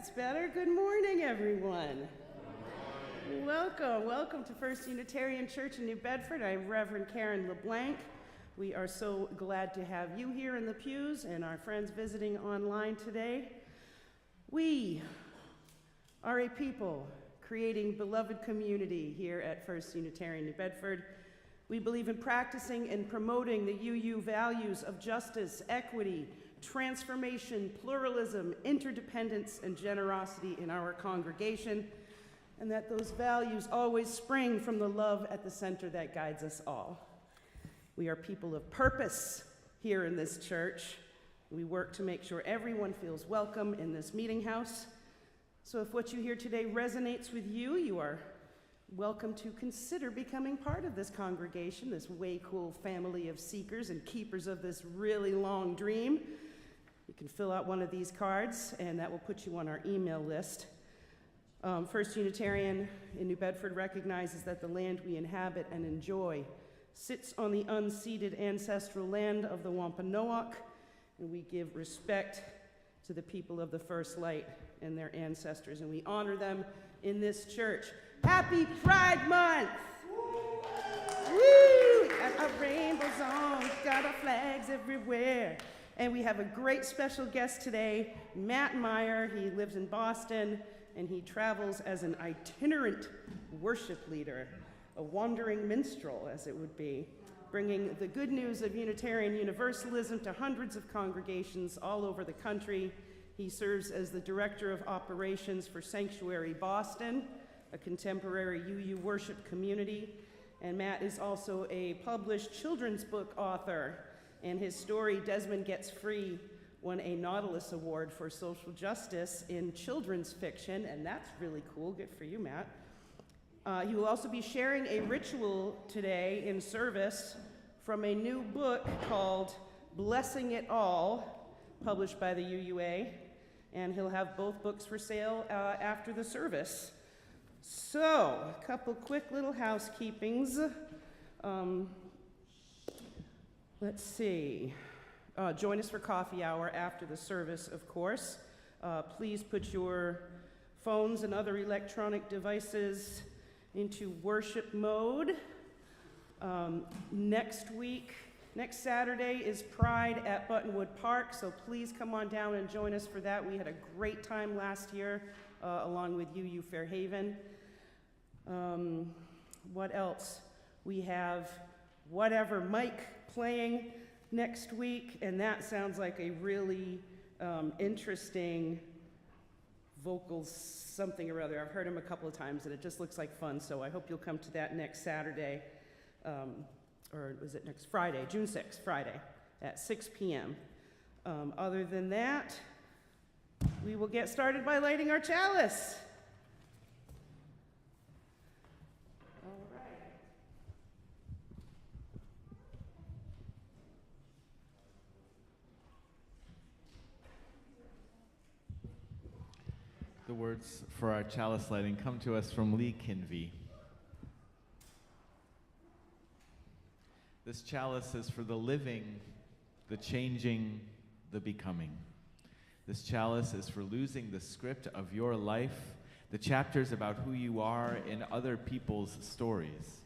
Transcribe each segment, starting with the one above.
That's better. Good morning, everyone. Welcome to First Unitarian Church in New Bedford. I'm Reverend Karen LeBlanc. We are so glad to have you here in the pews and our friends visiting online today. We are a people creating beloved community here at First Unitarian New Bedford. We believe in practicing and promoting the UU values of justice, equity, transformation, pluralism, interdependence, and generosity in our congregation, and that those values always spring from the love at the center that guides us all. We are people of purpose here in this church. We work to make sure everyone feels welcome in this meeting house. So if what you hear today resonates with you, you are welcome to consider becoming part of this congregation, this way cool family of seekers and keepers of this really long dream. You can fill out one of these cards, and that will put you on our email list. First Unitarian in New Bedford recognizes that the land we inhabit and enjoy sits on the unceded ancestral land of the Wampanoag, and we give respect to the people of the First Light and their ancestors, and we honor them in this church. Happy Pride Month! Woo! Got our rainbows on, got our flags everywhere. And we have a great special guest today, Matt Meyer. He lives in Boston, and he travels as an itinerant worship leader, a wandering minstrel, as it would be, bringing the good news of Unitarian Universalism to hundreds of congregations all over the country. He serves as the Director of Operations for Sanctuary Boston, a contemporary UU worship community. And Matt is also a published children's book author, and his story, Desmond Gets Free, won a Nautilus Award for social justice in children's fiction, and that's really cool. Good for you, Matt. He will also be sharing a ritual today in service from a new book called Blessing It All, published by the UUA, and he'll have both books for sale after the service. So, a couple quick little housekeepings. Let's see. Join us for coffee hour after the service, of course. Please put your phones and other electronic devices into worship mode. Next Saturday is Pride at Buttonwood Park, so please come on down and join us for that. We had a great time last year, along with UU Fairhaven. What else? We have Whatever Mike playing next week, and that sounds like a really interesting vocal something or other. I've heard him a couple of times, and it just looks like fun, so I hope you'll come to that next Saturday, or was it next Friday, June 6th, Friday, at 6 p.m. Other than that, we will get started by lighting our chalice. All right. The words for our chalice lighting come to us from Lee Kinvey. This chalice is for the living, the changing, the becoming. This chalice is for losing the script of your life, the chapters about who you are in other people's stories.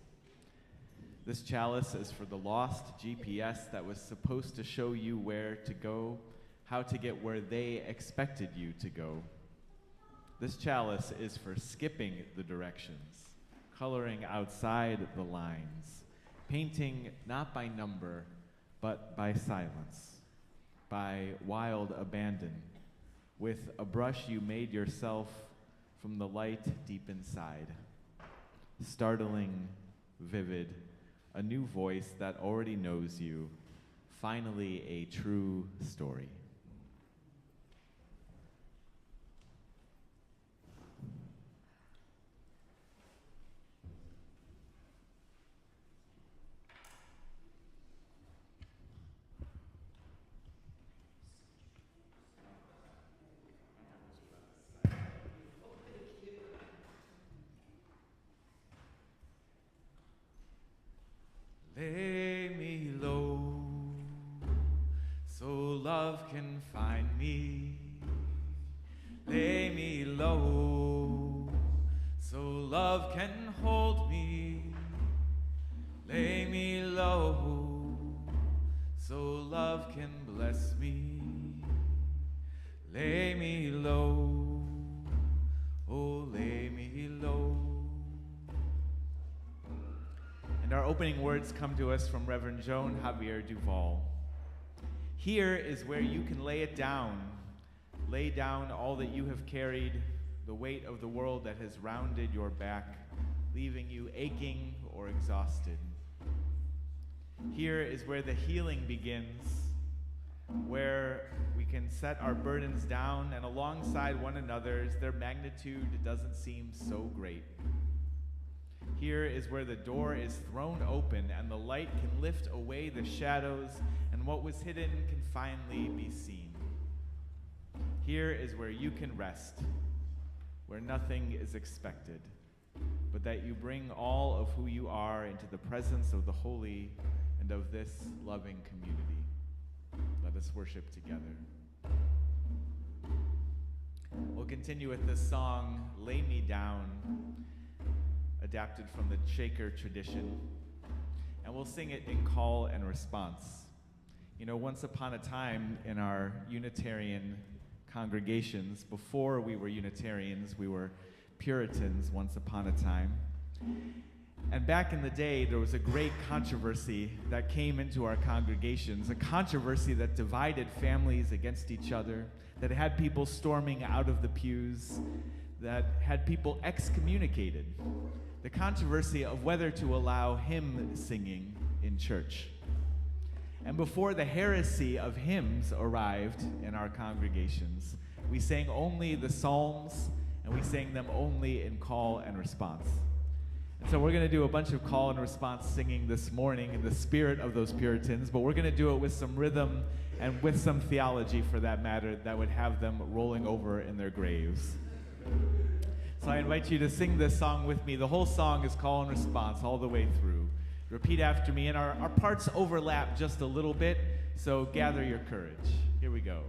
This chalice is for the lost GPS that was supposed to show you where to go, how to get where they expected you to go. This chalice is for skipping the directions, coloring outside the lines, painting not by number, but by silence, by wild abandon, with a brush you made yourself from the light deep inside. Startling, vivid, a new voice that already knows you, finally a true story. Lay me low, so love can find me. Lay me low so love can hold me. Lay me low so love can bless me. Lay me low, oh lay me low. And our opening words come to us from Reverend Joan Javier Duval. Here is where you can lay it down. Lay down all that you have carried, the weight of the world that has rounded your back, leaving you aching or exhausted. Here is where the healing begins, where we can set our burdens down, and alongside one another's, their magnitude doesn't seem so great. Here is where the door is thrown open and the light can lift away the shadows, and what was hidden can finally be seen. Here is where you can rest, where nothing is expected, but that you bring all of who you are into the presence of the holy and of this loving community. Let us worship together. We'll continue with this song, Lay Me Down, adapted from the Shaker tradition, and we'll sing it in call and response. You know, once upon a time in our Unitarian congregations, before we were Unitarians, we were Puritans once upon a time. And back in the day, there was a great controversy that came into our congregations, a controversy that divided families against each other, that had people storming out of the pews, that had people excommunicated. The controversy of whether to allow hymn singing in church. And before the heresy of hymns arrived in our congregations, we sang only the psalms, and we sang them only in call and response. And so we're going to do a bunch of call and response singing this morning in the spirit of those Puritans, but we're going to do it with some rhythm and with some theology, for that matter, that would have them rolling over in their graves. So I invite you to sing this song with me. The whole song is call and response all the way through. Repeat after me, and our parts overlap just a little bit, so gather your courage. Here we go.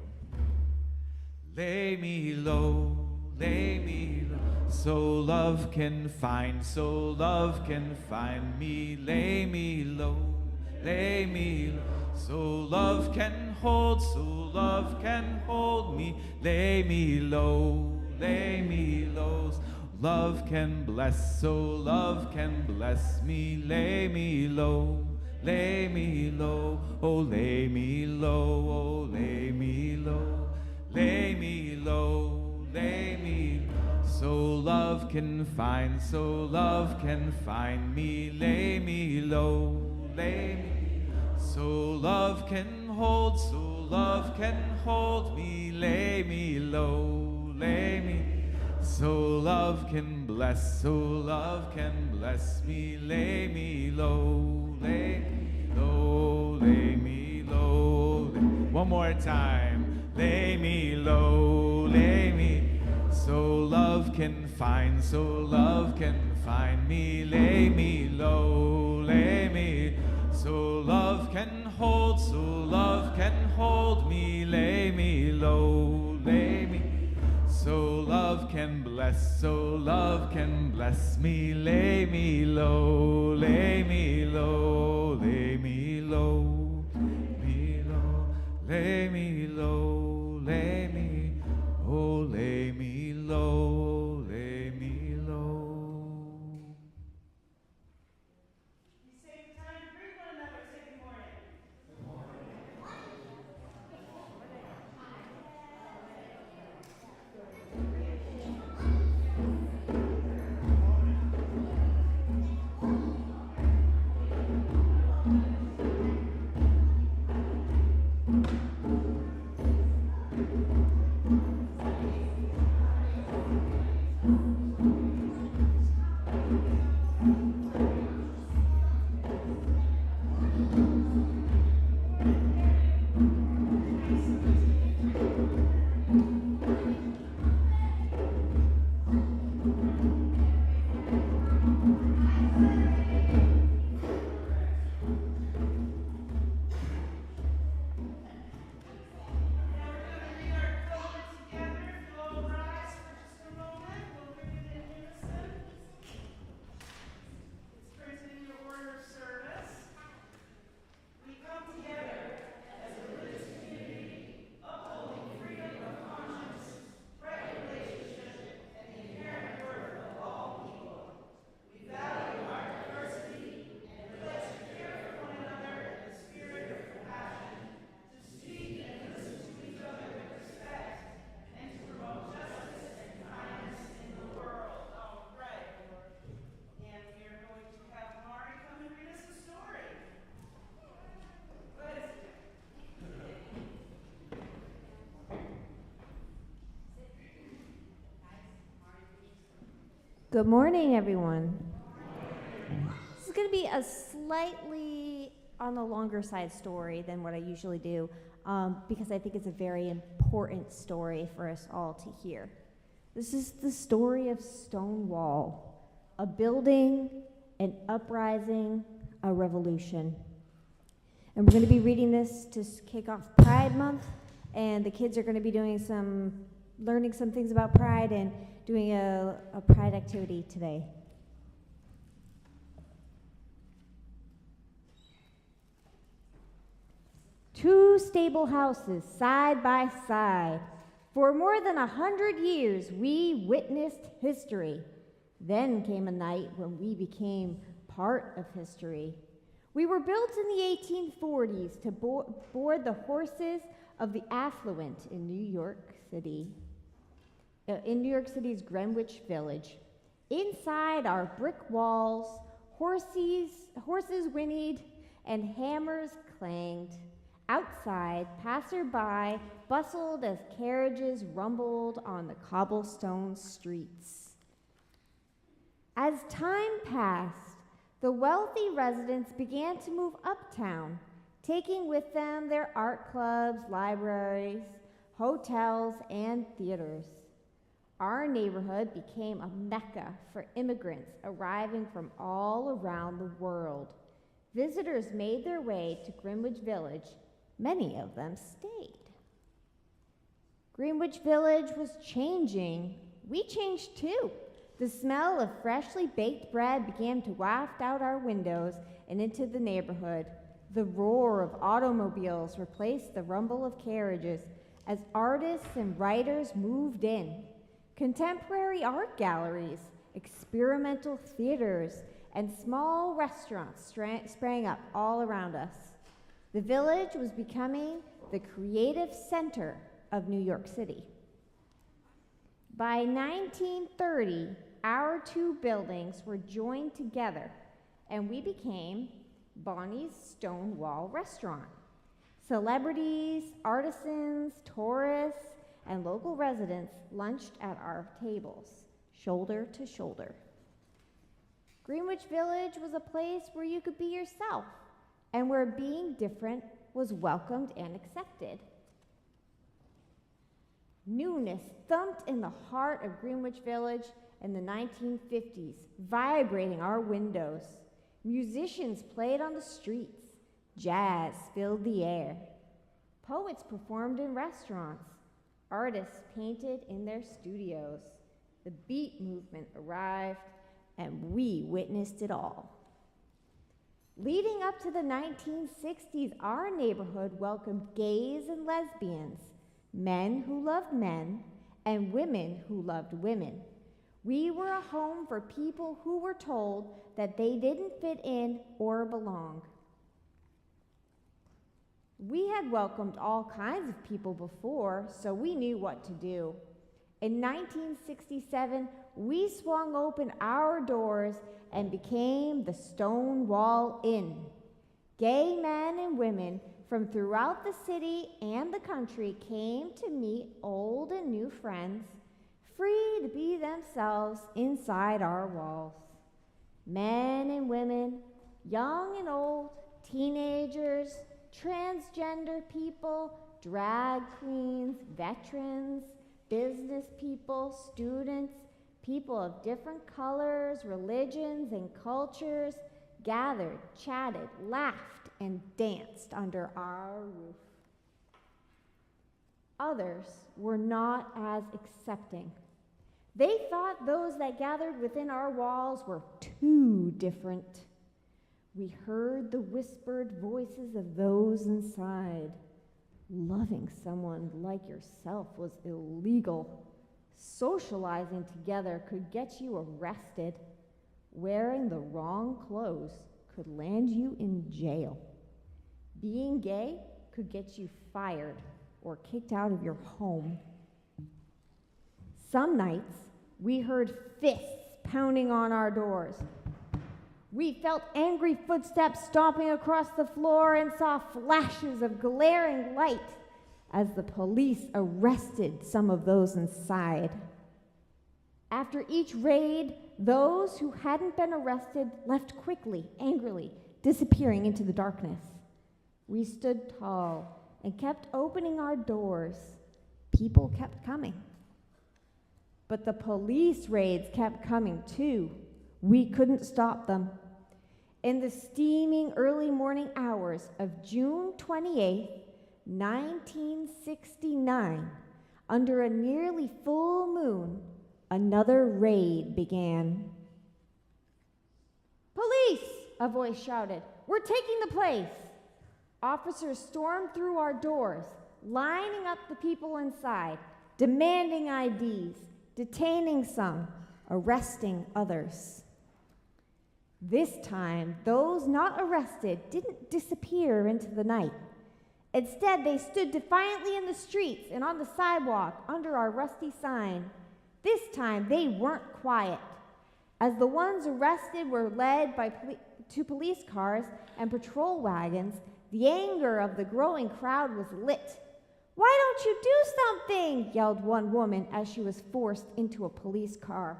Lay me low, so love can find me. Lay me low, so love can hold me. Lay me low, love can bless, so love can bless me. Lay me low, oh lay me low, oh lay me low, lay me low, so love can find me. Lay me low, so love can hold me. Lay me low, so love can bless me. Lay me low, lay me low. One more time. Lay me low, so love can find me. Lay me low, so love can hold me. Lay me low, so love can bless me. Lay me low, lay me low, lay me low, lay me low, lay me, oh lay me low, lay me low. You save time to greet one another. Say good morning. Good morning, everyone. This is going to be a slightly on the longer side story than what I usually do, because I think it's a very important story for us all to hear. This is the story of Stonewall, a building, an uprising, a revolution. And we're going to be reading this to kick off Pride Month, and the kids are going to be learning some things about Pride and doing a Pride activity today. Two stable houses side by side. For more than 100 years, we witnessed history. Then came a night when we became part of history. We were built in the 1840s to board the horses of the affluent in New York City. In New York City's Greenwich Village. Inside our brick walls, horses whinnied and hammers clanged. Outside, passerby bustled as carriages rumbled on the cobblestone streets. As time passed, the wealthy residents began to move uptown, taking with them their art clubs, libraries, hotels, and theaters. Our neighborhood became a mecca for immigrants arriving from all around the world. Visitors made their way to Greenwich Village. Many of them stayed. Greenwich Village was changing. We changed too. The smell of freshly baked bread began to waft out our windows and into the neighborhood. The roar of automobiles replaced the rumble of carriages as artists and writers moved in. Contemporary art galleries, experimental theaters, and small restaurants sprang up all around us. The village was becoming the creative center of New York City. By 1930, our two buildings were joined together, and we became Bonnie's Stonewall Restaurant. Celebrities, artisans, tourists, and local residents lunched at our tables, shoulder to shoulder. Greenwich Village was a place where you could be yourself, and where being different was welcomed and accepted. Newness thumped in the heart of Greenwich Village in the 1950s, vibrating our windows. Musicians played on the streets. Jazz filled the air. Poets performed in restaurants. Artists painted in their studios. The beat movement arrived, and we witnessed it all. Leading up to the 1960s, our neighborhood welcomed gays and lesbians, men who loved men, and women who loved women. We were a home for people who were told that they didn't fit in or belong. We had welcomed all kinds of people before, so we knew what to do. In 1967, we swung open our doors and became the Stonewall Inn. Gay men and women from throughout the city and the country came to meet old and new friends, free to be themselves inside our walls. Men and women, young and old, teenagers, transgender people, drag queens, veterans, business people, students, people of different colors, religions, and cultures gathered, chatted, laughed, and danced under our roof. Others were not as accepting. They thought those that gathered within our walls were too different. We heard the whispered voices of those inside. Loving someone like yourself was illegal. Socializing together could get you arrested. Wearing the wrong clothes could land you in jail. Being gay could get you fired or kicked out of your home. Some nights, we heard fists pounding on our doors. We felt angry footsteps stomping across the floor and saw flashes of glaring light as the police arrested some of those inside. After each raid, Those who hadn't been arrested left quickly, angrily, disappearing into the darkness. We stood tall and kept opening our doors. People kept coming. But the police raids kept coming too. We couldn't stop them. In the steaming early morning hours of June 28th, 1969, under a nearly full moon, another raid began. "Police!" a voice shouted. "We're taking the place!" Officers stormed through our doors, lining up the people inside, demanding IDs, detaining some, arresting others. This time, those not arrested didn't disappear into the night. Instead, they stood defiantly in the streets and on the sidewalk under our rusty sign. This time, they weren't quiet. As the ones arrested were led to police cars and patrol wagons, the anger of the growing crowd was lit. "Why don't you do something?" yelled one woman as she was forced into a police car.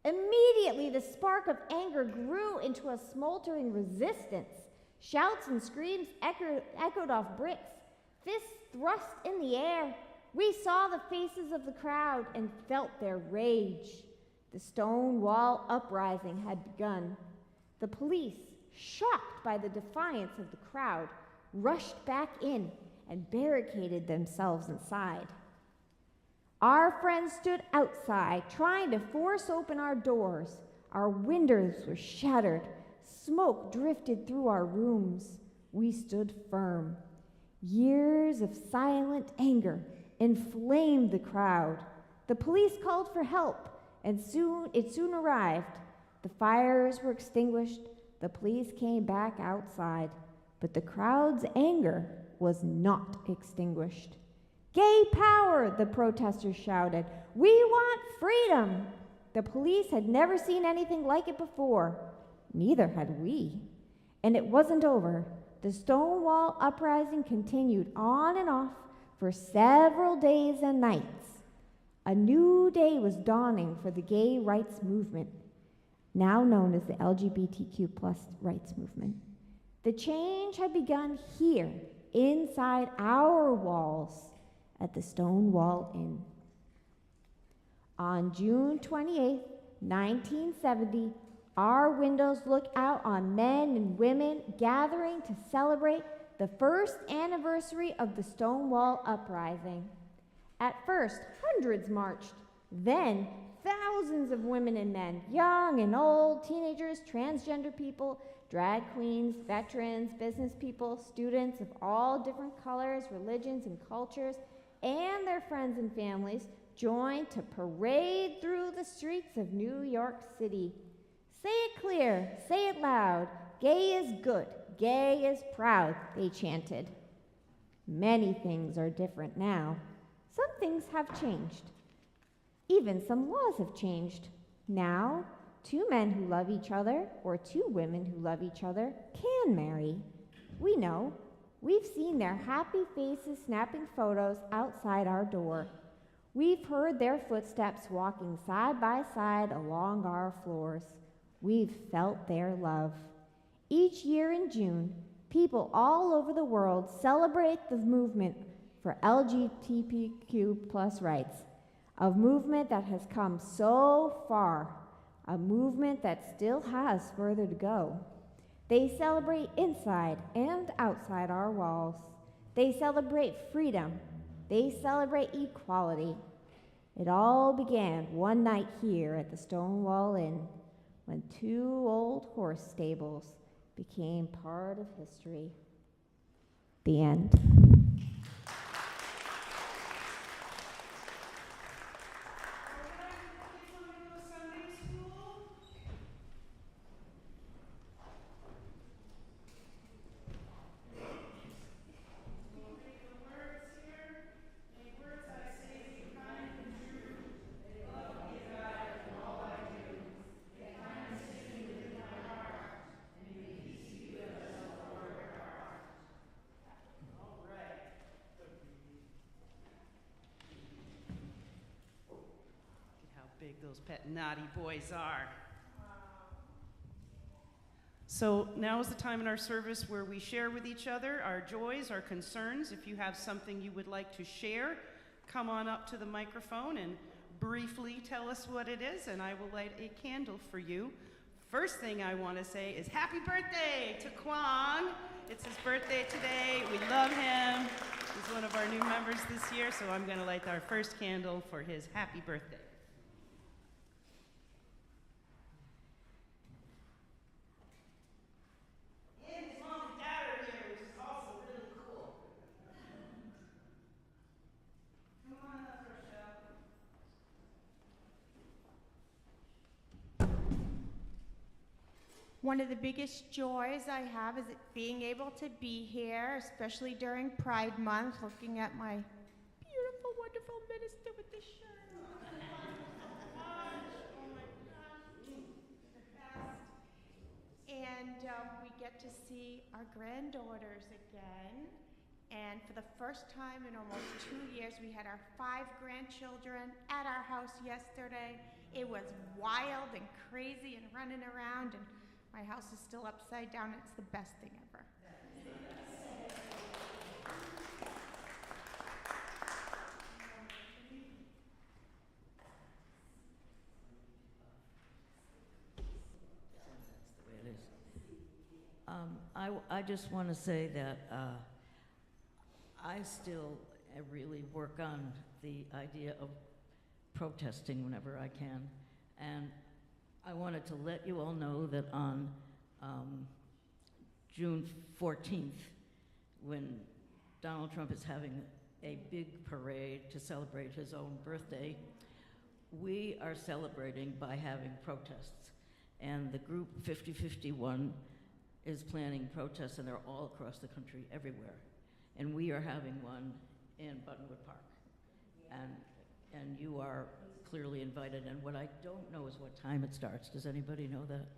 Immediately, the spark of anger grew into a smoldering resistance. Shouts and screams echoed off bricks, fists thrust in the air. We saw the faces of the crowd and felt their rage. The stone wall uprising had begun. The police, shocked by the defiance of the crowd, rushed back in and barricaded themselves inside. Our friends stood outside, trying to force open our doors. Our windows were shattered. Smoke drifted through our rooms. We stood firm. Years of silent anger inflamed the crowd. The police called for help, and it soon arrived. The fires were extinguished. The police came back outside, but the crowd's anger was not extinguished. "Gay power!" the protesters shouted. "We want freedom!" The police had never seen anything like it before. Neither had we. And it wasn't over. The Stonewall uprising continued on and off for several days and nights. A new day was dawning for the gay rights movement, now known as the LGBTQ+ rights movement. The change had begun here, inside our walls, at the Stonewall Inn. On June 28, 1970, our windows look out on men and women gathering to celebrate the first anniversary of the Stonewall Uprising. At first, hundreds marched. Then, thousands of women and men, young and old, teenagers, transgender people, drag queens, veterans, business people, students of all different colors, religions, and cultures, and their friends and families joined to parade through the streets of New York City. "Say it clear, say it loud, gay is good, gay is proud," they chanted. Many things are different now. Some things have changed. Even some laws have changed. Now, two men who love each other or two women who love each other can marry. We know. We've seen their happy faces snapping photos outside our door. We've heard their footsteps walking side by side along our floors. We've felt their love. Each year in June, people all over the world celebrate the movement for LGBTQ+ rights, a movement that has come so far, a movement that still has further to go. They celebrate inside and outside our walls. They celebrate freedom. They celebrate equality. It all began one night here at the Stonewall Inn when two old horse stables became part of history. The end. big those pet naughty boys are. So now is the time in our service where we share with each other our joys, our concerns. If you have something you would like to share, come on up to the microphone and briefly tell us what it is, and I will light a candle for you. First thing I want to say is happy birthday to Kwang. It's his birthday today. We love him. He's one of our new members this year, so I'm going to light our first candle for his happy birthday. And his mom and dad are here, which is also really cool. Come on up, Rochelle. One of the biggest joys I have is being able to be here, especially during Pride Month, looking at my beautiful, wonderful minister with the shirt. Oh my gosh, the best. And we get to see our granddaughters again. And for the first time in almost 2 years, we had our 5 grandchildren at our house yesterday. It was wild and crazy and running around, and my house is still upside down. It's the best thing ever. That's the way it is. I just want to say that I still really work on the idea of protesting whenever I can. And I wanted to let you all know that on June 14th, when Donald Trump is having a big parade to celebrate his own birthday, we are celebrating by having protests. And the group 5051 is planning protests, and they're all across the country, everywhere. And we are having one in Buttonwood Park. And you are clearly invited, and what I don't know is what time it starts. Does anybody know that?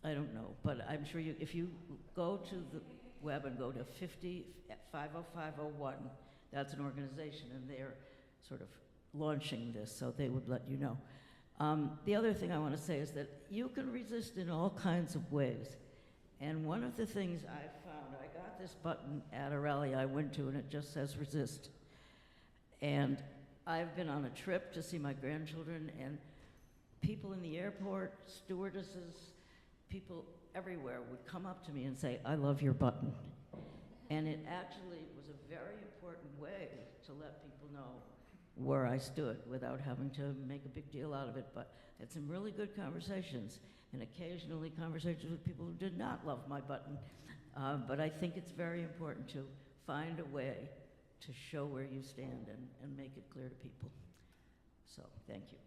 I don't know, but I'm sure if you go to the web and go to 50501, that's an organization, and they're sort of launching this, so they would let you know. The other thing I want to say is that you can resist in all kinds of ways, and one of the things I found, I got this button at a rally I went to, and it just says resist. And I've been on a trip to see my grandchildren, and people in the airport, stewardesses, people everywhere would come up to me and say, I love your button. And it actually was a very important way to let people know where I stood without having to make a big deal out of it. But I had some really good conversations, and occasionally conversations with people who did not love my button. But I think it's very important to find a way to show where you stand and make it clear to people. So, thank you.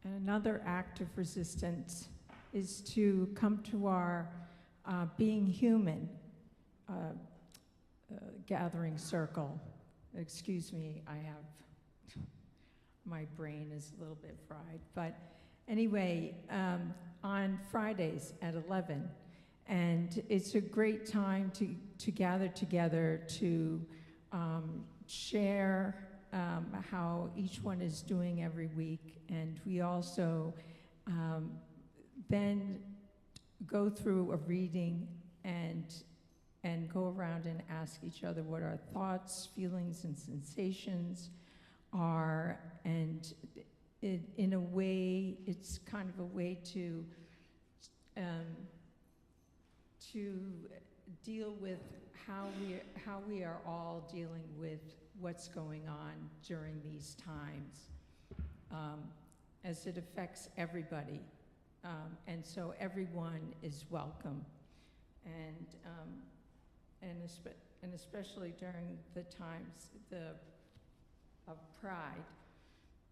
And another act of resistance is to come to our being human gathering circle. Excuse me, my brain is a little bit fried. But anyway, on Fridays at 11, and it's a great time to gather together to share how each one is doing every week, and we also then go through a reading and go around and ask each other what our thoughts, feelings, and sensations are, and in a way, it's kind of a way to deal with how we are all dealing with what's going on during these times, as it affects everybody, and so everyone is welcome, and especially during the times of Pride.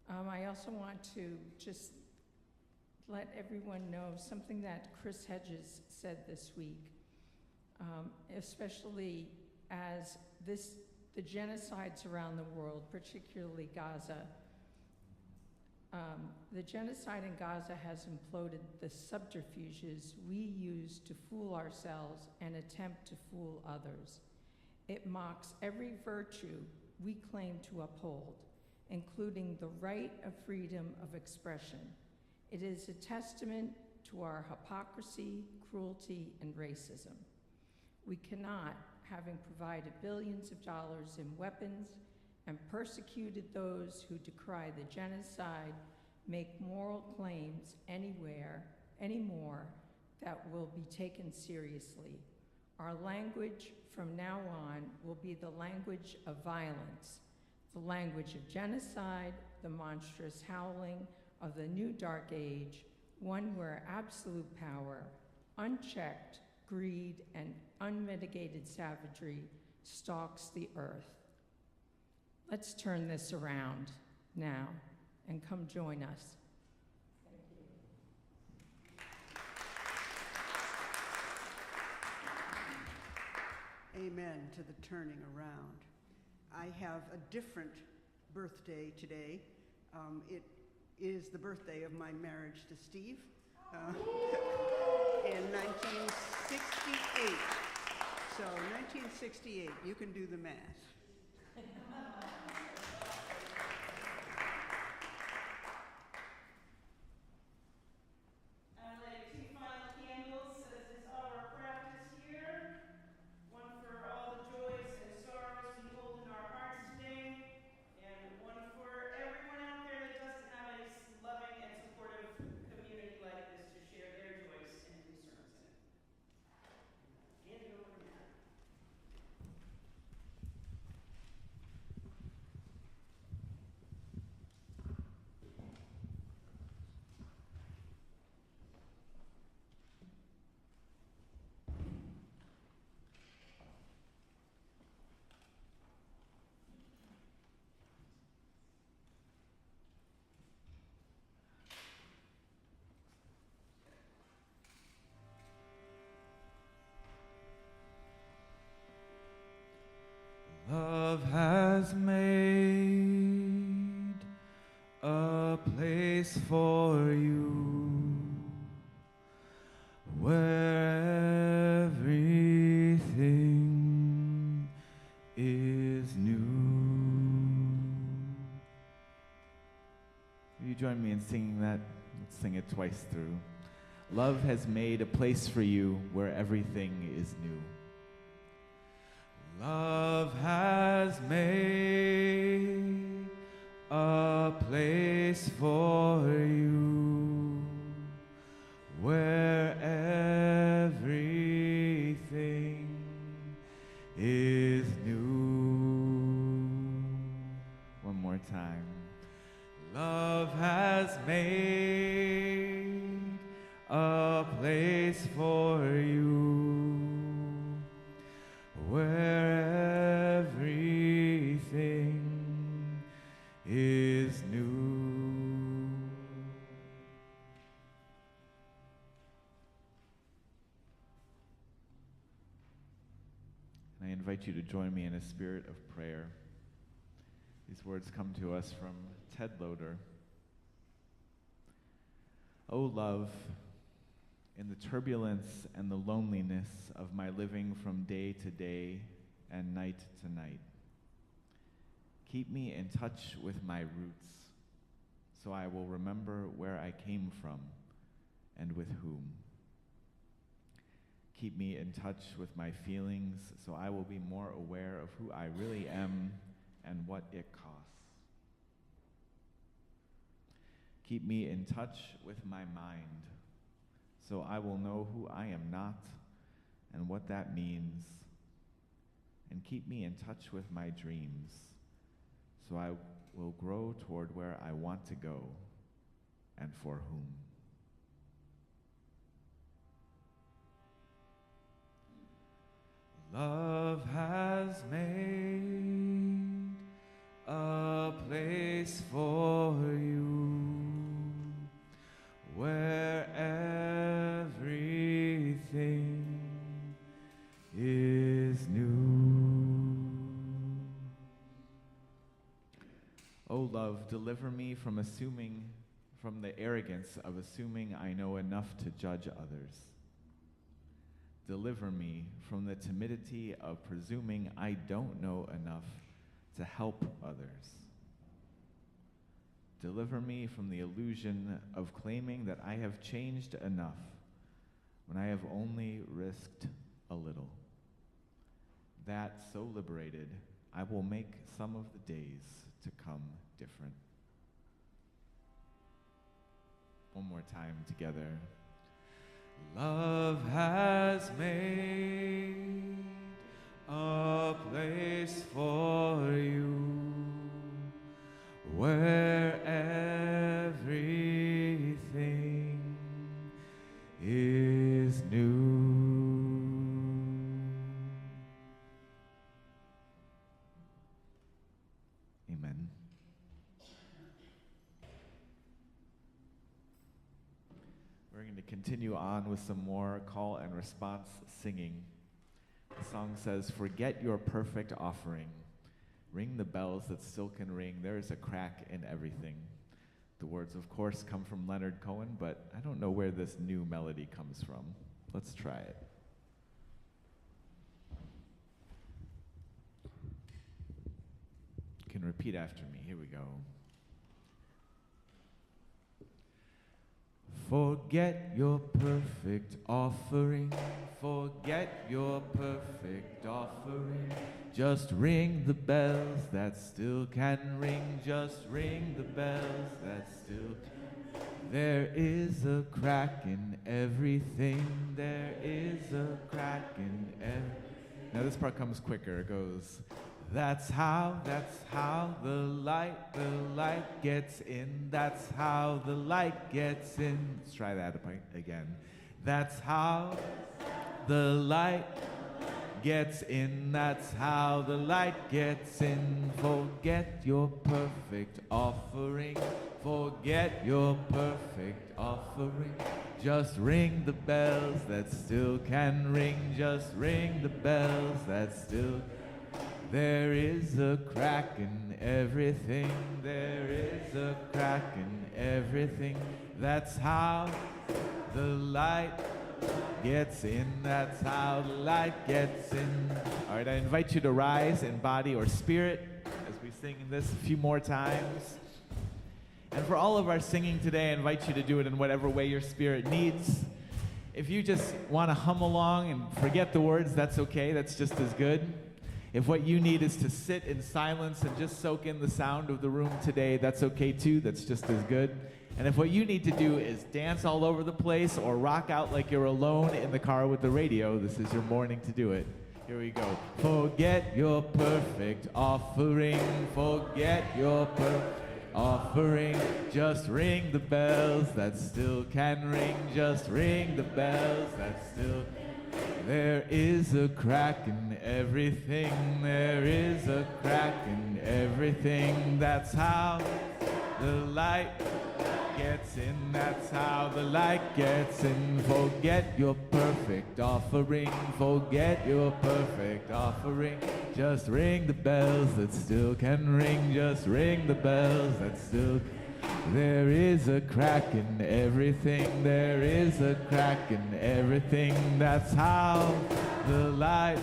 I also want to just let everyone know something that Chris Hedges said this week, especially as the genocides around the world, particularly Gaza, The genocide in Gaza has imploded the subterfuges we use to fool ourselves and attempt to fool others. It mocks every virtue we claim to uphold, including the right of freedom of expression. It is a testament to our hypocrisy, cruelty, and racism. We cannot, having provided billions of dollars in weapons and persecuted those who decry the genocide, make moral claims anymore that will be taken seriously. Our language from now on will be the language of violence, the language of genocide, the monstrous howling of the new dark age, one where absolute power, unchecked greed, and unmitigated savagery stalks the earth. Let's turn this around now and come join us. Amen to the turning around. I have a different birthday today. It is the birthday of my marriage to Steve in 1968. So 1968, you can do the math. Love has made a place for you where everything is new. Will you join me in singing that? Let's sing it twice through. Love has made a place for you where everything is new. Love has made a place for you where everything is new. One more time. Love has made a place for you where everything is new. And I invite you to join me in a spirit of prayer. These words come to us from Ted Loder. O love, in the turbulence and the loneliness of my living from day to day and night to night, keep me in touch with my roots, so I will remember where I came from and with whom. Keep me in touch with my feelings, so I will be more aware of who I really am and what it costs. Keep me in touch with my mind, so I will know who I am not and what that means. And keep me in touch with my dreams, so I will grow toward where I want to go and for whom. Love has made a place for you where everything is new. O love, deliver me from assuming from the arrogance of assuming I know enough to judge others. Deliver me from the timidity of presuming I don't know enough to help others. Deliver me from the illusion of claiming that I have changed enough when I have only risked a little. That so liberated, I will make some of the days to come different. One more time together. Love has made a place for you where everything is new. Amen. We're going to continue on with some more call and response singing. The song says, "Forget your perfect offering. Ring the bells that still can ring. There is a crack in everything." The words, of course, come from Leonard Cohen, but I don't know where this new melody comes from. Let's try it. You can repeat after me. Here we go. Forget your perfect offering. Forget your perfect offering. Just ring the bells that still can ring. Just ring the bells that still can. There is a crack in everything. There is a crack in everything. Now this part comes quicker. It goes, that's how the light gets in. That's how the light gets in. Let's try that again. That's how the light gets in. That's how the light gets in. Forget your perfect offering. Forget your perfect offering. Just ring the bells that still can ring. Just ring the bells that still. There is a crack in everything. There is a crack in everything. That's how the light gets in. That's how the light gets in. All right, I invite you to rise in body or spirit as we sing this a few more times. And for all of our singing today, I invite you to do it in whatever way your spirit needs. If you just want to hum along and forget the words, that's okay. That's just as good. If what you need is to sit in silence and just soak in the sound of the room today, that's okay too. That's just as good. And if what you need to do is dance all over the place or rock out like you're alone in the car with the radio, this is your morning to do it. Here we go. Forget your perfect offering. Forget your perfect offering. Just ring the bells that still can ring. Just ring the bells that still. There is a crack in everything. There is a crack in everything. That's how the light gets in. That's how the light gets in. Forget your perfect offering. Forget your perfect offering. Just ring the bells that still can ring. Just ring the bells that still can. There is a crack in everything. There is a crack in everything. That's how the light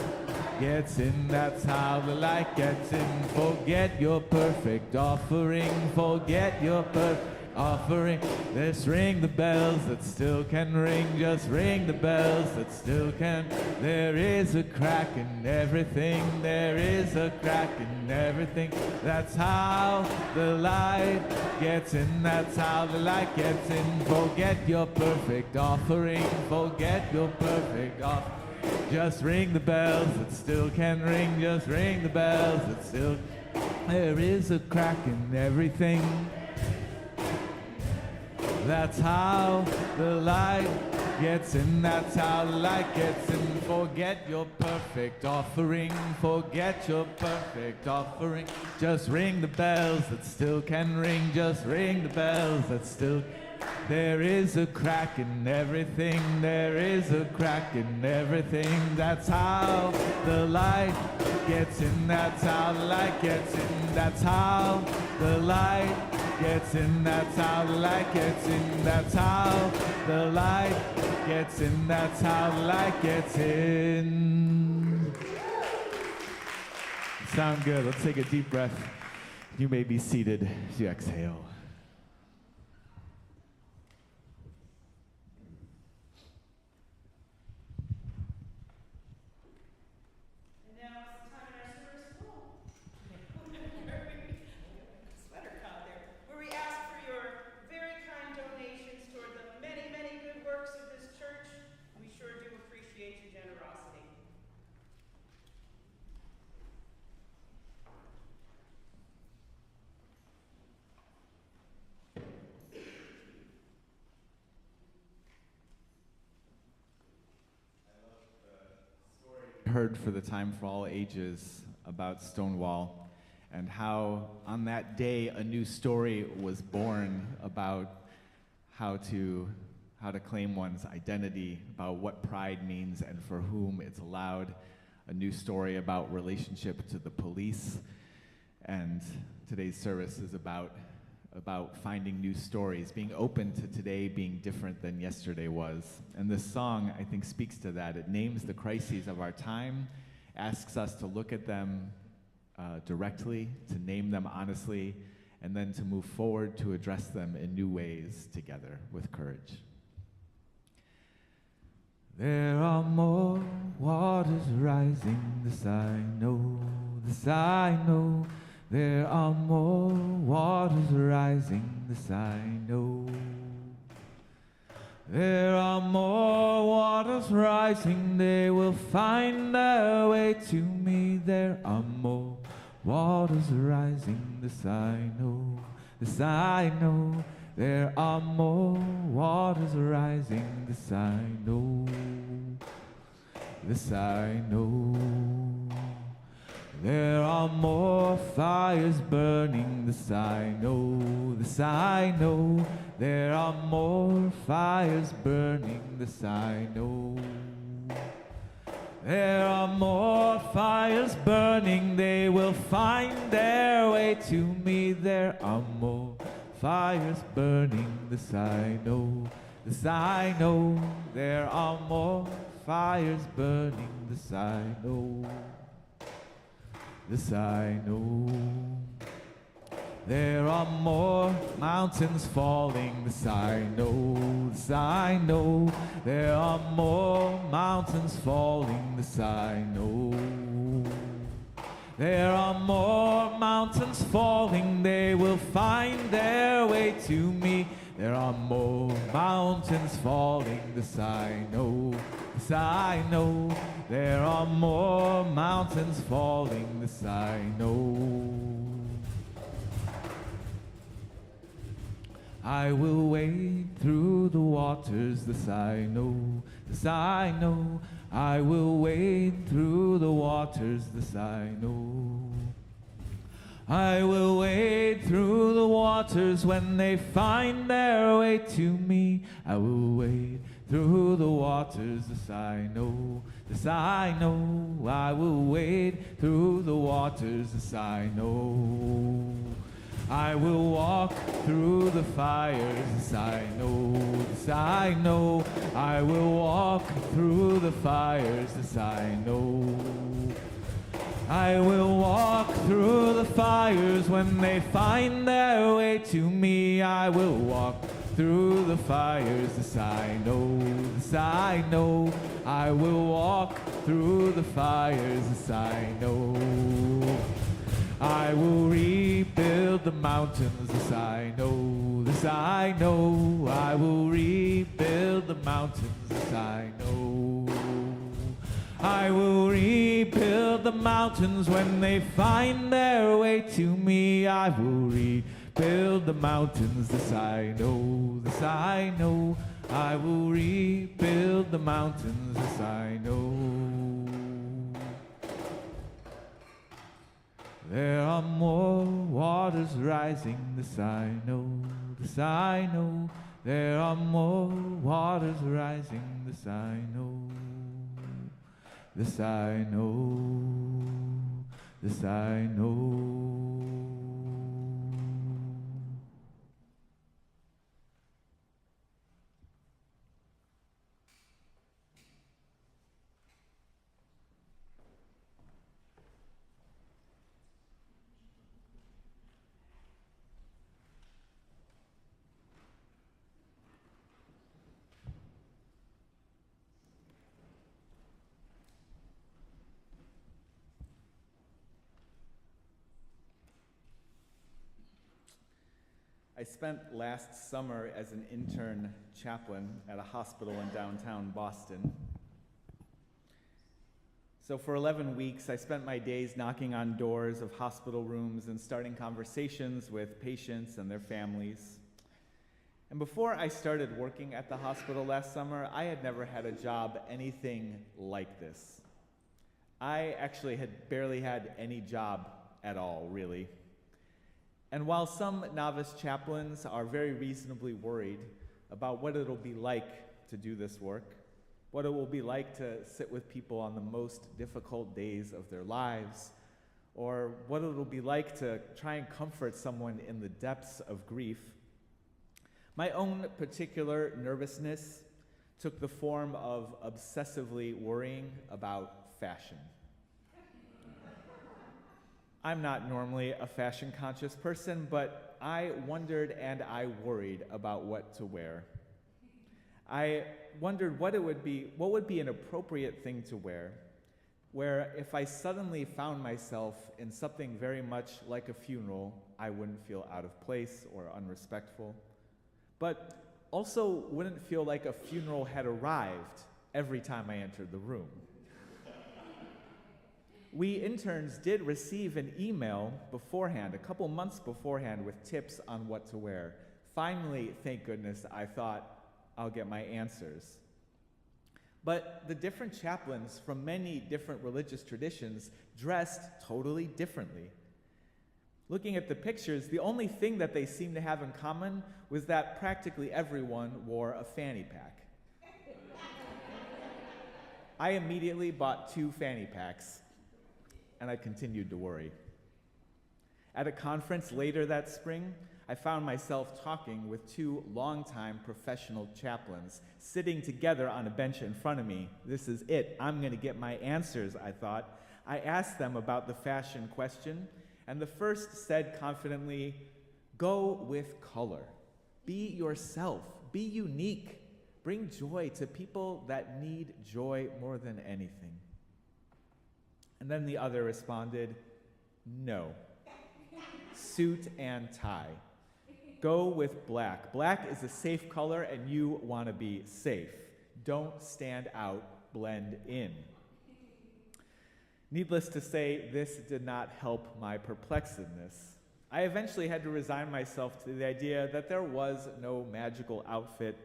gets in. That's how the light gets in. Forget your perfect offering. Forget your perfect offering. Let's ring the bells that still can ring. Just ring the bells that still can. There is a crack in everything. There is a crack in everything. That's how the light gets in. That's how the light gets in. Forget your perfect offering. Forget your perfect offering. Just ring the bells that still can ring. Just ring the bells that still. There is a crack in everything. That's how the light gets in. That's how the light gets in. Forget your perfect offering. Forget your perfect offering. Just ring the bells that still can ring. Just ring the bells that still. There is a crack in everything. There is a crack in everything. That's how the light gets in. That's how the light gets in. That's how the light gets in, that's how the light gets in, that's how the light gets in, that's how the light gets in. Sound good. Let's take a deep breath. You may be seated as you exhale. Heard for the time for all ages about Stonewall and how on that day a new story was born about how to claim one's identity, about what pride means and for whom it's allowed, a new story about relationship to the police. And today's service is about finding new stories, being open to today being different than yesterday was. And this song, I think, speaks to that. It names the crises of our time, asks us to look at them directly, to name them honestly, and then to move forward to address them in new ways together with courage. There are more waters rising, this I know, this I know. There are more waters rising, this I know. There are more waters rising, they will find their way to me. There are more waters rising, this I know, this I know. There are more waters rising, this I know, this I know. There are more fires burning, this I know, this I know. There are more fires burning, this I know. There are more fires burning, they will find their way to me. There are more fires burning, this I know, this I know. There are more fires burning, this I know, this I know. There are more mountains falling, this I know, this I know. There are more mountains falling, this I know. There are more mountains falling, they will find their way to me. There are more mountains falling, this I know, this I know. There are more mountains falling, this I know. I will wade through the waters, this I know, this I know. I will wade through the waters, this I know. I will wade through the waters when they find their way to me. I will wade through the waters, this I know, this I know. I will wade through the waters, this I know. I will walk through the fires, this I know, this I know. I will walk through the fires, this I know. I will walk through the fires when they find their way to me. I will walk through the fires, this I know, this I know. I will walk through the fires, this I know. I will rebuild the mountains, this I know, this I know. I will rebuild the mountains, this I know. I will rebuild the mountains when they find their way to me. I will rebuild the mountains, this I know, this I know. I will rebuild the mountains, this I know. There are more waters rising, this I know, this I know. There are more waters rising, this I know, this I know, this I know. I spent last summer as an intern chaplain at a hospital in downtown Boston. So for 11 weeks, I spent my days knocking on doors of hospital rooms and starting conversations with patients and their families. And before I started working at the hospital last summer, I had never had a job anything like this. I actually had barely had any job at all, really. And while some novice chaplains are very reasonably worried about what it'll be like to do this work, what it will be like to sit with people on the most difficult days of their lives, or what it'll be like to try and comfort someone in the depths of grief, my own particular nervousness took the form of obsessively worrying about fashion. I'm not normally a fashion-conscious person, but I wondered and I worried about what to wear. I wondered what would be an appropriate thing to wear, where if I suddenly found myself in something very much like a funeral, I wouldn't feel out of place or unrespectful, but also wouldn't feel like a funeral had arrived every time I entered the room. We interns did receive an email beforehand, a couple months beforehand, with tips on what to wear. Finally, thank goodness, I thought, I'll get my answers. But the different chaplains from many different religious traditions dressed totally differently. Looking at the pictures, the only thing that they seemed to have in common was that practically everyone wore a fanny pack. I immediately bought 2 fanny packs, and I continued to worry. At a conference later that spring, I found myself talking with 2 longtime professional chaplains sitting together on a bench in front of me. This is it. I'm going to get my answers, I thought. I asked them about the fashion question, and the first said confidently, "Go with color. Be yourself. Be unique. Bring joy to people that need joy more than anything." And then the other responded, "No. Suit and tie. Go with black. Black is a safe color and you want to be safe. Don't stand out, blend in." Needless to say, this did not help my perplexedness. I eventually had to resign myself to the idea that there was no magical outfit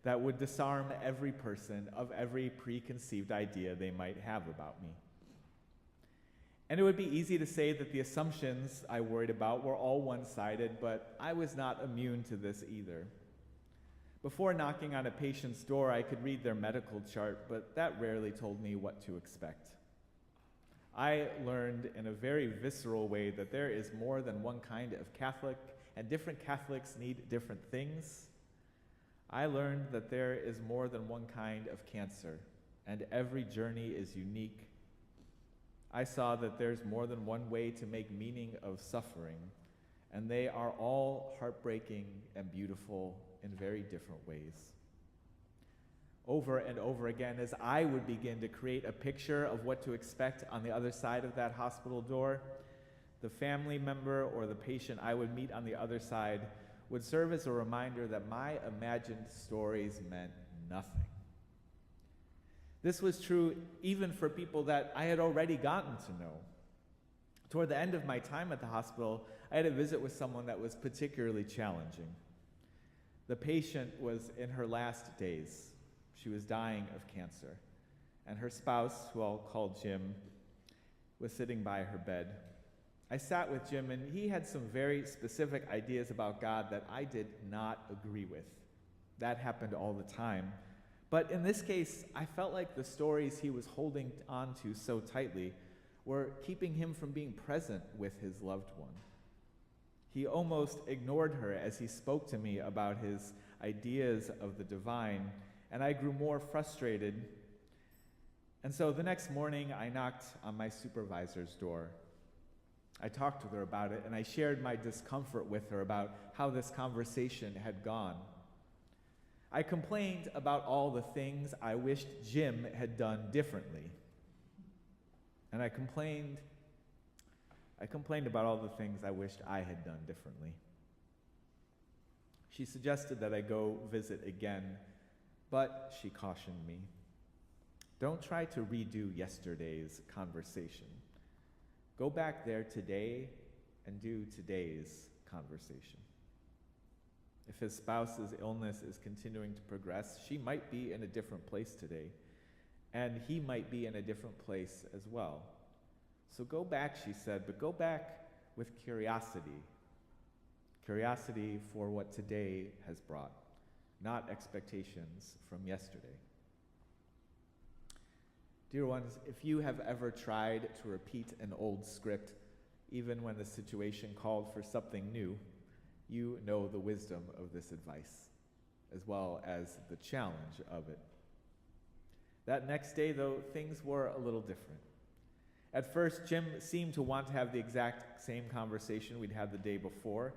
that would disarm every person of every preconceived idea they might have about me. And it would be easy to say that the assumptions I worried about were all one-sided, but I was not immune to this either. Before knocking on a patient's door, I could read their medical chart, but that rarely told me what to expect. I learned in a very visceral way that there is more than one kind of Catholic, and different Catholics need different things. I learned that there is more than one kind of cancer, and every journey is unique. I saw that there's more than one way to make meaning of suffering, and they are all heartbreaking and beautiful in very different ways. Over and over again, as I would begin to create a picture of what to expect on the other side of that hospital door, the family member or the patient I would meet on the other side would serve as a reminder that my imagined stories meant nothing. This was true even for people that I had already gotten to know. Toward the end of my time at the hospital, I had a visit with someone that was particularly challenging. The patient was in her last days. She was dying of cancer, and her spouse, who I'll call Jim, was sitting by her bed. I sat with Jim, and he had some very specific ideas about God that I did not agree with. That happened all the time. But in this case, I felt like the stories he was holding on to so tightly were keeping him from being present with his loved one. He almost ignored her as he spoke to me about his ideas of the divine, and I grew more frustrated. And so the next morning, I knocked on my supervisor's door. I talked with her about it, and I shared my discomfort with her about how this conversation had gone. I complained about all the things I wished Jim had done differently. And I complained about all the things I wished I had done differently. She suggested that I go visit again, but she cautioned me. Don't try to redo yesterday's conversation. Go back there today and do today's conversation. If his spouse's illness is continuing to progress, she might be in a different place today, and he might be in a different place as well. So go back, she said, but go back with curiosity. Curiosity for what today has brought, not expectations from yesterday. Dear ones, if you have ever tried to repeat an old script, even when the situation called for something new, you know the wisdom of this advice, as well as the challenge of it. That next day, though, things were a little different. At first, Jim seemed to want to have the exact same conversation we'd had the day before,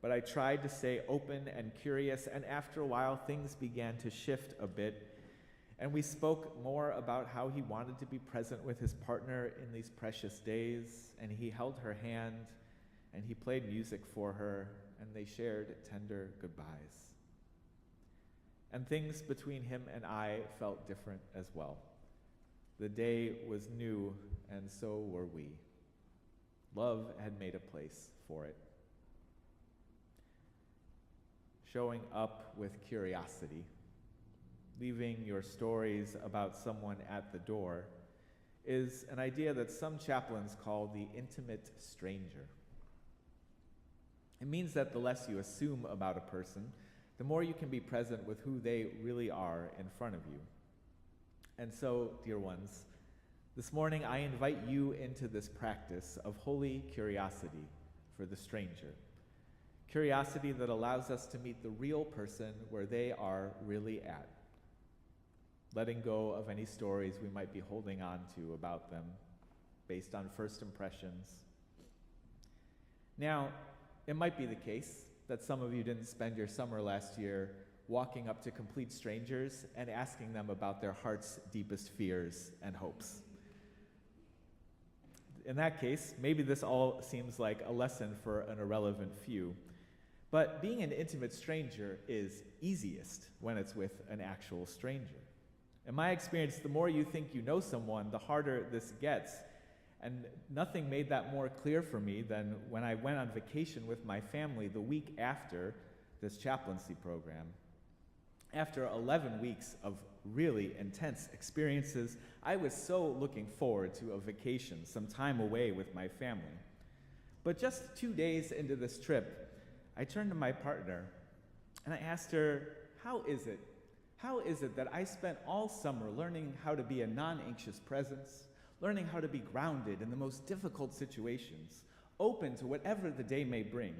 but I tried to stay open and curious, and after a while, things began to shift a bit, and we spoke more about how he wanted to be present with his partner in these precious days, and he held her hand, and he played music for her, and they shared tender goodbyes. And things between him and I felt different as well. The day was new, and so were we. Love had made a place for it. Showing up with curiosity, leaving your stories about someone at the door, is an idea that some chaplains call the intimate stranger. It means that the less you assume about a person, the more you can be present with who they really are in front of you. And so, dear ones, this morning I invite you into this practice of holy curiosity for the stranger. Curiosity that allows us to meet the real person where they are really at, letting go of any stories we might be holding on to about them based on first impressions. Now, it might be the case that some of you didn't spend your summer last year walking up to complete strangers and asking them about their heart's deepest fears and hopes. In that case, maybe this all seems like a lesson for an irrelevant few, but being an intimate stranger is easiest when it's with an actual stranger. In my experience, the more you think you know someone, the harder this gets. And nothing made that more clear for me than when I went on vacation with my family the week after this chaplaincy program. After 11 weeks of really intense experiences, I was so looking forward to a vacation, some time away with my family. But just 2 days into this trip, I turned to my partner and I asked her, how is it that I spent all summer learning how to be a non-anxious presence, learning how to be grounded in the most difficult situations, open to whatever the day may bring.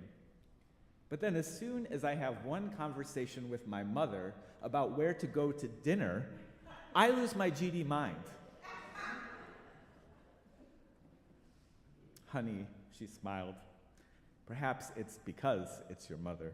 But then as soon as I have one conversation with my mother about where to go to dinner, I lose my GD mind. Honey, she smiled. Perhaps it's because it's your mother.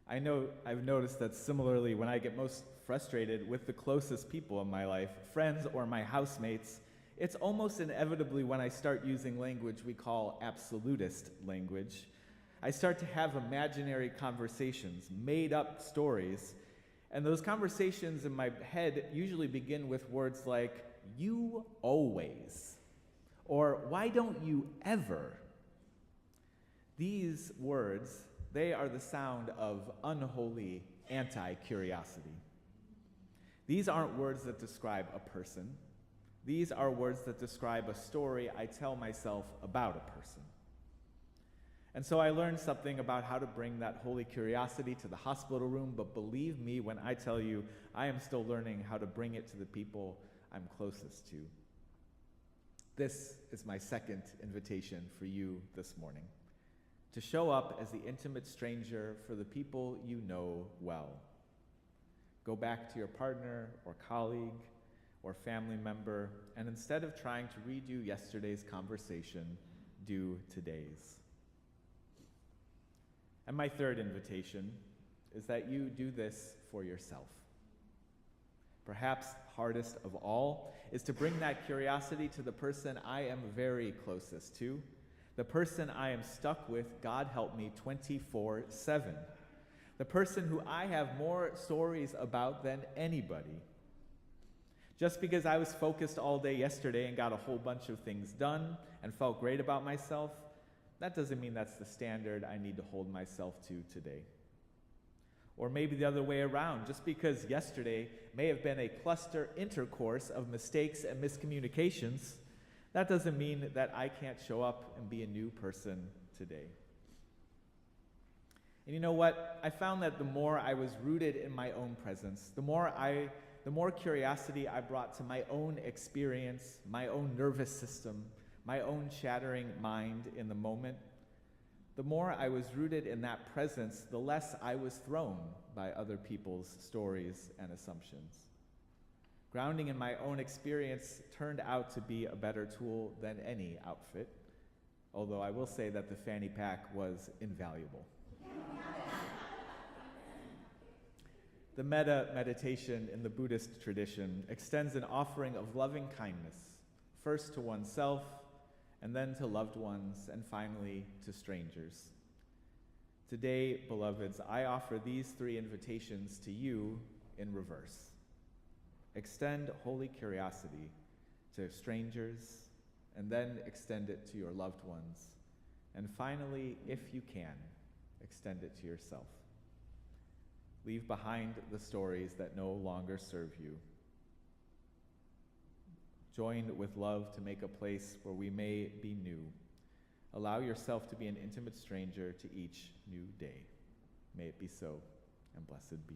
I know I've noticed that similarly, when I get most frustrated with the closest people in my life, friends or my housemates, it's almost inevitably when I start using language we call absolutist language. I start to have imaginary conversations, made up stories, and those conversations in my head usually begin with words like, you always, or why don't you ever? These words, they are the sound of unholy anti-curiosity. These aren't words that describe a person. These are words that describe a story I tell myself about a person. And so I learned something about how to bring that holy curiosity to the hospital room, but believe me when I tell you, I am still learning how to bring it to the people I'm closest to. This is my second invitation for you this morning, to show up as the intimate stranger for the people you know well. Go back to your partner or colleague or family member, and instead of trying to redo yesterday's conversation, do today's. And my third invitation is that you do this for yourself. Perhaps hardest of all is to bring that curiosity to the person I am very closest to, The person I am stuck with, God help me, 24/7. The person who I have more stories about than anybody. Just because I was focused all day yesterday and got a whole bunch of things done and felt great about myself, that doesn't mean that's the standard I need to hold myself to today. Or maybe the other way around. Just because yesterday may have been a cluster intercourse of mistakes and miscommunications, that doesn't mean that I can't show up and be a new person today. And you know what? I found that the more I was rooted in my own presence, the more curiosity I brought to my own experience, my own nervous system, my own shattering mind in the moment, the more I was rooted in that presence, the less I was thrown by other people's stories and assumptions. Grounding in my own experience turned out to be a better tool than any outfit, although I will say that the fanny pack was invaluable. The metta meditation in the Buddhist tradition extends an offering of loving kindness, first to oneself, and then to loved ones, and finally to strangers. Today, beloveds, I offer these 3 invitations to you in reverse. Extend holy curiosity to strangers, and then extend it to your loved ones. And finally, if you can, extend it to yourself. Leave behind the stories that no longer serve you. Join with love to make a place where we may be new. Allow yourself to be an intimate stranger to each new day. May it be so, and blessed be.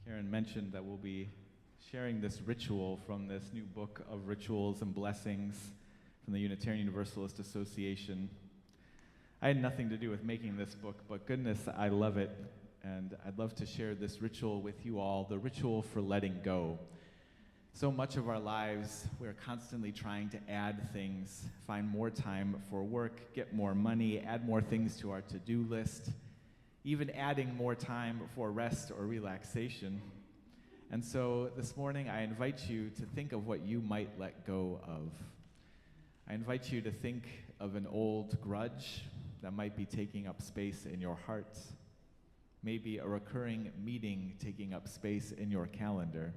Karen mentioned that we'll be sharing this ritual from this new book of rituals and blessings from the Unitarian Universalist Association. I had nothing to do with making this book, but goodness, I love it. And I'd love to share this ritual with you all, the ritual for letting go. So much of our lives, we're constantly trying to add things, find more time for work, get more money, add more things to our to-do list, even adding more time for rest or relaxation. And so this morning, I invite you to think of what you might let go of. I invite you to think of an old grudge that might be taking up space in your heart, maybe a recurring meeting taking up space in your calendar,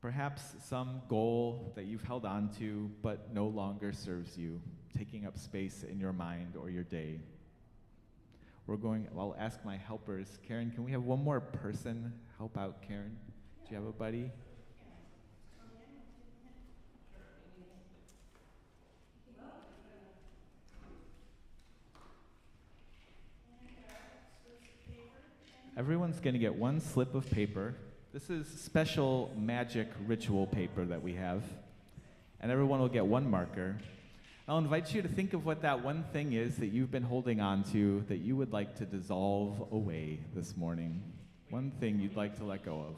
perhaps some goal that you've held on to but no longer serves you, taking up space in your mind or your day. I'll ask my helpers. Karen, can we have one more person help out Karen? Do you have a buddy? Everyone's going to get one slip of paper. This is special magic ritual paper that we have. And everyone will get one marker. I'll invite you to think of what that one thing is that you've been holding on to that you would like to dissolve away this morning. One thing you'd like to let go of.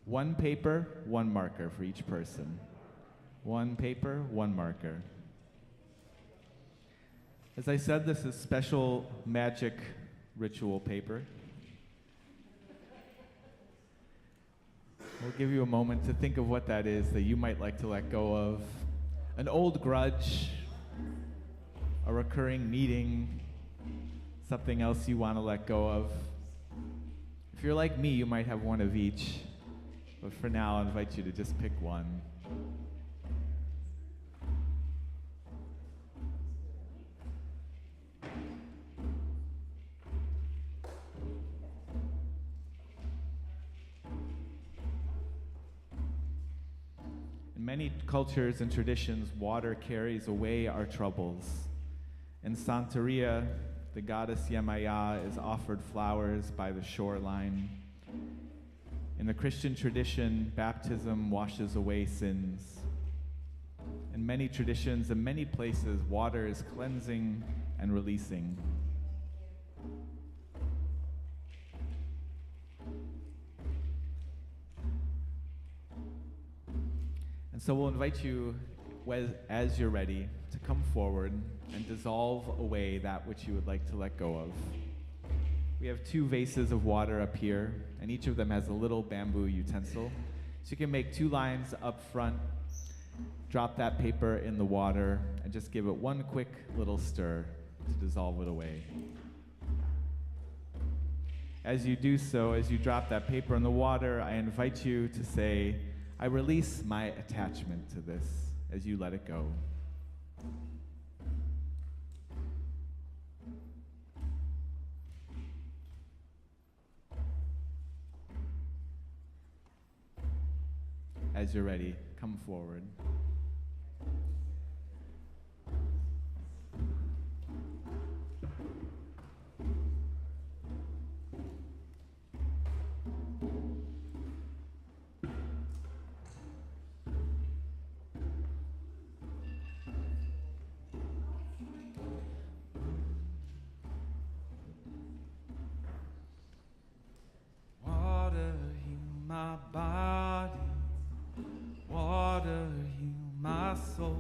One paper, one marker for each person. One paper, one marker. As I said, this is special magic ritual paper. We'll give you a moment to think of what that is that you might like to let go of. An old grudge, a recurring meeting, something else you want to let go of. If you're like me, you might have one of each. But for now, I'll invite you to just pick one. In many cultures and traditions, water carries away our troubles. In Santeria, the goddess Yemaya is offered flowers by the shoreline. In the Christian tradition, baptism washes away sins. In many traditions and many places, water is cleansing and releasing. And so we'll invite you, as you're ready, to come forward and dissolve away that which you would like to let go of. We have 2 vases of water up here, and each of them has a little bamboo utensil. So you can make 2 lines up front, drop that paper in the water, and just give it one quick little stir to dissolve it away. As you do so, as you drop that paper in the water, I invite you to say, I release my attachment to this, as you let it go. As you're ready, come forward. Water, heal my body. Water, heal my soul.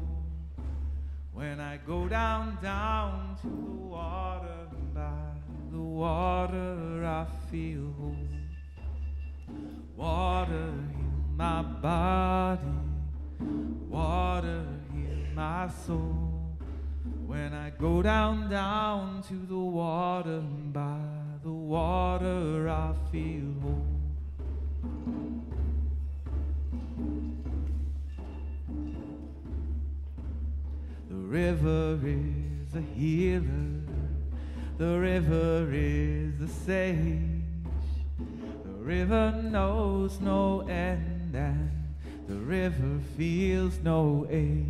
When I go down to the water, by the water I feel whole. Water, heal my body. Water, heal my soul. When I go down to the water, by the water I feel whole. The river is a healer, the river is a sage, the river knows no end and the river feels no age.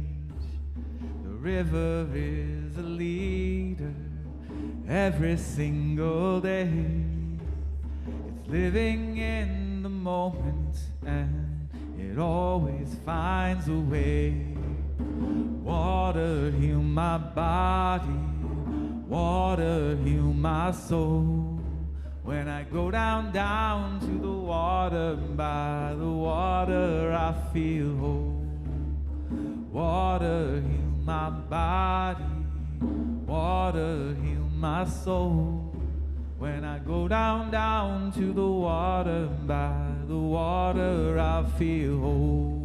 The river is a leader every single day. It's living in the moment and it always finds a way. Water, heal my body. Water, heal my soul. When I go down to the water, by the water I feel whole. Water, heal my body. Water, heal my soul. When I go down to the water, by the water I feel whole.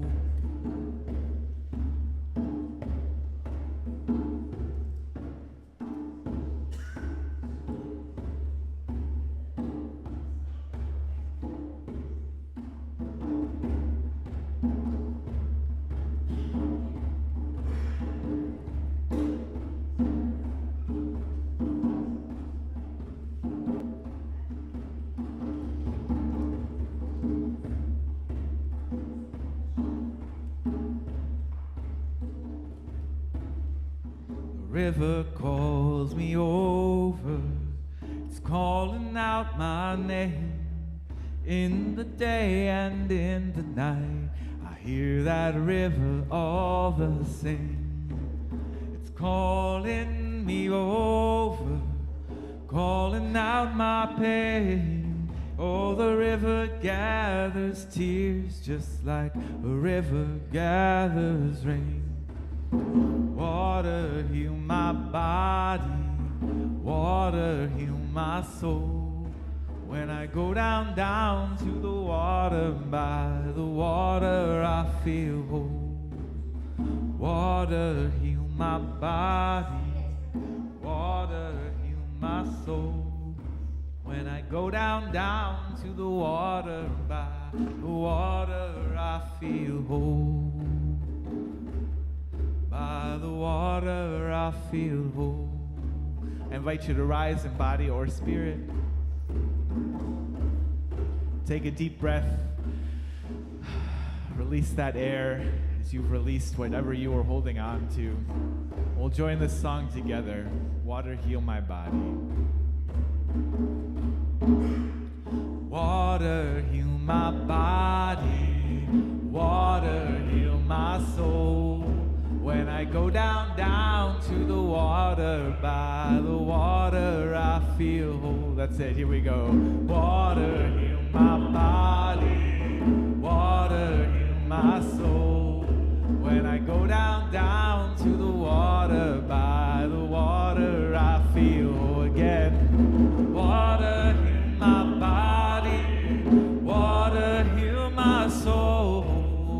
River calls me over, it's calling out my name. In the day and in the night, I hear that river all the same. It's calling me over, calling out my pain. Oh, the river gathers tears just like a river gathers rain. Water, heal my body. Water, heal my soul. When I go down to the water, by the water I feel whole. Water, heal my body. Water, heal my soul. When I go down to the water, by the water I feel whole. By the water I feel whole. I invite you to rise in body or spirit. Take a deep breath. Release that air as you've released whatever you were holding on to. We'll join this song together. Water, heal my body. Water, heal my body. Water, heal my soul. When I go down to the water, by the water I feel whole. That's it, here we go. Water, heal my body. Water, heal my soul. soul.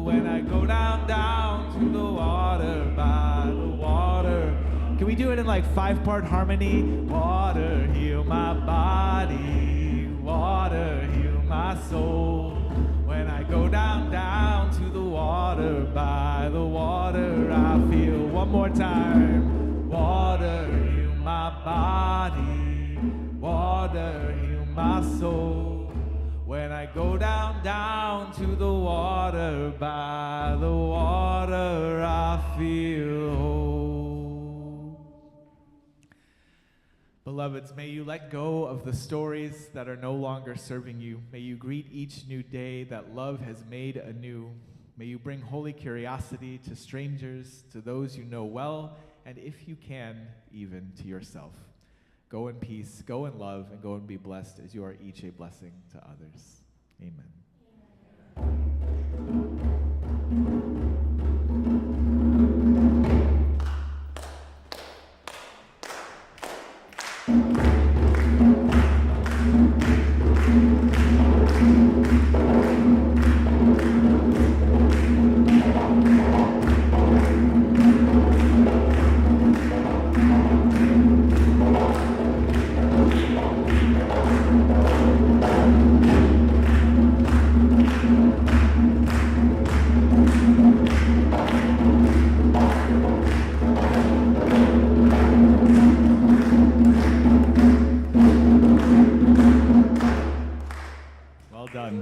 When I go down to the water, by the water. Can we do it in like 5-part harmony? Water, heal my body. Water, heal my soul. When I go down to the water, by the water, I feel. One more time. Water, heal my body. Water, heal my soul. When I go down to the water, by the water, I feel whole. Beloveds, may you let go of the stories that are no longer serving you. May you greet each new day that love has made anew. May you bring holy curiosity to strangers, to those you know well, and if you can, even to yourself. Go in peace, go in love, and go and be blessed as you are each a blessing to others. Amen.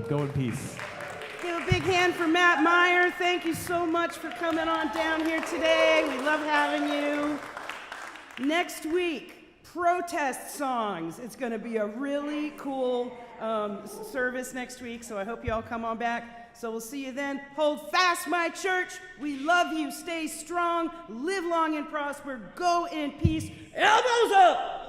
Go in peace. Give a big hand for Matt Meyer. Thank you so much for coming on down here today. We love having you. Next week, protest songs. It's going to be a really cool service next week, so I hope you all come on back. So we'll see you then. Hold fast, my church. We love you. Stay strong. Live long and prosper. Go in peace. Elbows up.